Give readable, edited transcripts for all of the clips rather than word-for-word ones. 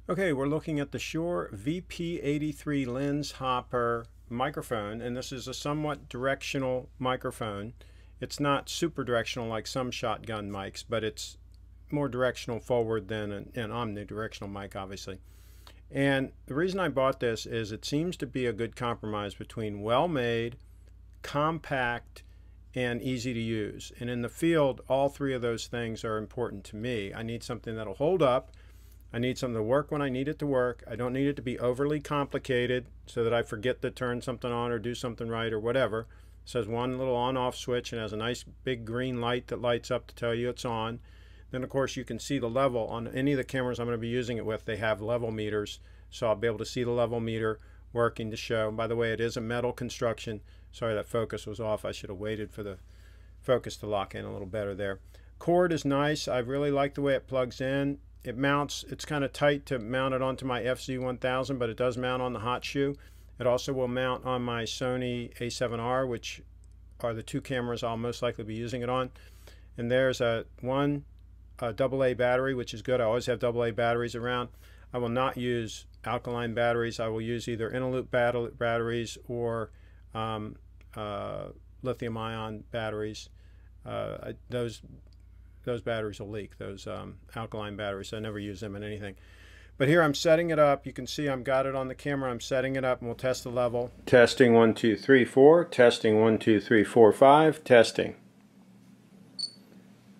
Okay, we're looking at the Shure VP83 LensHopper microphone, and this is a somewhat directional microphone. It's not super directional like some shotgun mics, but it's more directional forward than an omnidirectional mic, obviously. And the reason I bought this is it seems to be a good compromise between well-made, compact, and easy to use. And in the field, all three of those things are important to me. I need something that'll hold up. I need something to work when I need it to work. I don't need it to be overly complicated so that I forget to turn something on or do something right or whatever. It says one little on-off switch and has a nice big green light that lights up to tell you it's on. Then of course you can see the level on any of the cameras I'm going to be using it with. They have level meters, so I'll be able to see the level meter working to show. And by the way, it is a metal construction. Sorry that focus was off. I should have waited for the focus to lock in a little better there. Cord is nice. I really like the way it plugs in. It mounts, it's kind of tight to mount it onto my FZ1000, but it does mount on the hot shoe. It also will mount on my Sony A7R, which are the two cameras I'll most likely be using it on. And there's a AA battery, which is good. I always have AA batteries around. I will not use alkaline batteries. I will use either inner-loop batteries or lithium-ion batteries. Those batteries will leak, those alkaline batteries, so I never use them in anything. But here I'm setting it up. You can see I've got it on the camera. I'm setting it up, and we'll test the level. Testing 1, 2, 3, 4. Testing 1, 2, 3, 4, 5. Testing.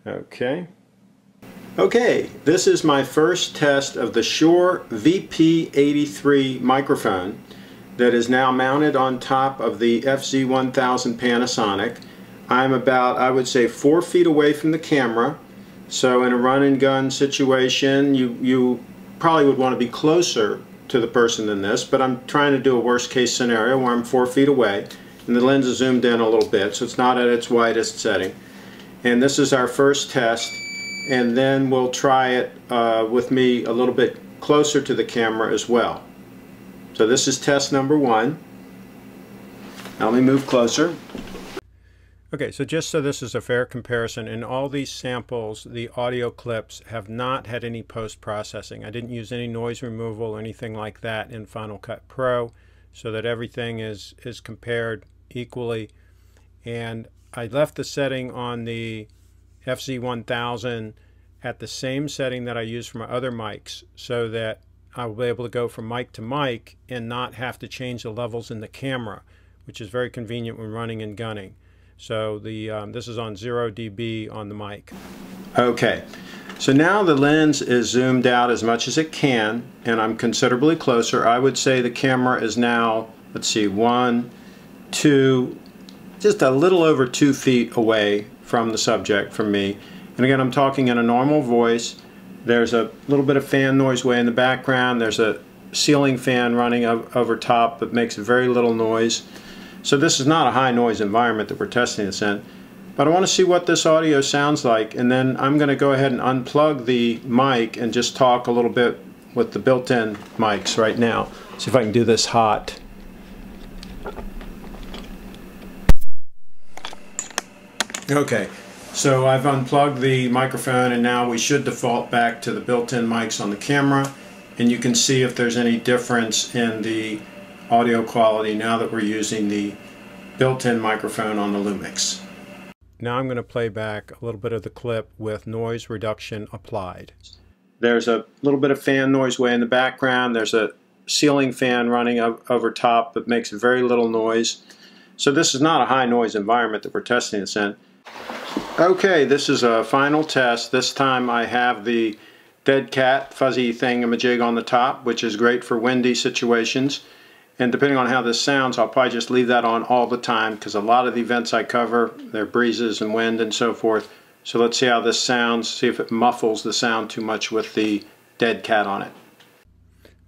Okay. Okay, this is my first test of the Shure VP83 microphone that is now mounted on top of the FZ1000 Panasonic. I'm about, I would say, 4 feet away from the camera. So in a run and gun situation, you probably would want to be closer to the person than this, but I'm trying to do a worst case scenario where I'm 4 feet away and the lens is zoomed in a little bit, so it's not at its widest setting. And this is our first test, and then we'll try it with me a little bit closer to the camera as well. So this is test number 1. Now let me move closer. Okay, so just so this is a fair comparison, in all these samples, the audio clips have not had any post-processing. I didn't use any noise removal or anything like that in Final Cut Pro, so that everything is compared equally. And I left the setting on the FZ1000 at the same setting that I use for my other mics, so that I will be able to go from mic to mic and not have to change the levels in the camera, which is very convenient when running and gunning. So this is on 0 dB on the mic. Okay, so now the lens is zoomed out as much as it can, and I'm considerably closer. I would say the camera is now, let's see, 1, 2, just a little over 2 feet away from the subject, from me. And again, I'm talking in a normal voice. There's a little bit of fan noise way in the background. There's a ceiling fan running over top that makes very little noise. So this is not a high noise environment that we're testing this in, but I want to see what this audio sounds like, and then I'm going to go ahead and unplug the mic and just talk a little bit with the built-in mics right now. See if I can do this hot. Okay, so I've unplugged the microphone, and now we should default back to the built-in mics on the camera, and you can see if there's any difference in the audio quality now that we're using the built-in microphone on the Lumix. Now I'm going to play back a little bit of the clip with noise reduction applied. There's a little bit of fan noise way in the background. There's a ceiling fan running over top that makes very little noise. So this is not a high noise environment that we're testing this in. Okay, this is a final test. This time I have the dead cat fuzzy thingamajig on the top, which is great for windy situations. And depending on how this sounds, I'll probably just leave that on all the time, because a lot of the events I cover, they're breezes and wind and so forth. So let's see how this sounds, see if it muffles the sound too much with the dead cat on it.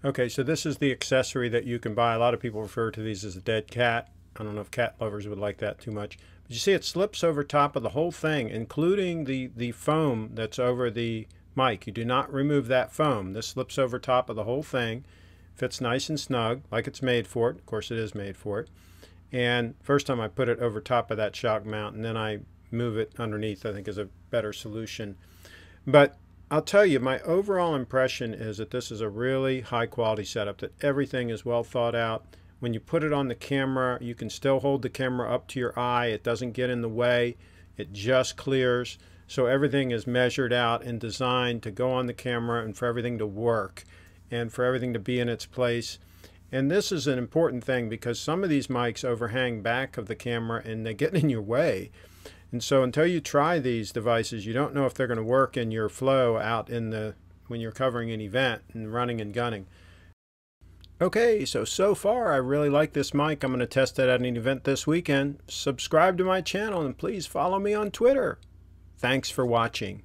Okay, so this is the accessory that you can buy. A lot of people refer to these as a dead cat. I don't know if cat lovers would like that too much. But you see it slips over top of the whole thing, including the foam that's over the mic. You do not remove that foam. This slips over top of the whole thing. Fits nice and snug, like it's made for it. Of course it is made for it. And first time I put it over top of that shock mount, and then I move it underneath, I think is a better solution. But I'll tell you, my overall impression is that this is a really high quality setup, that everything is well thought out. When you put it on the camera, you can still hold the camera up to your eye. It doesn't get in the way. It just clears. So everything is measured out and designed to go on the camera and for everything to work and for everything to be in its place. And this is an important thing because some of these mics overhang back of the camera and they get in your way. And so until you try these devices, you don't know if they're going to work in your flow out in the when you're covering an event and running and gunning. Okay, so far I really like this mic. I'm going to test it at an event this weekend. Subscribe to my channel and please follow me on Twitter. Thanks for watching.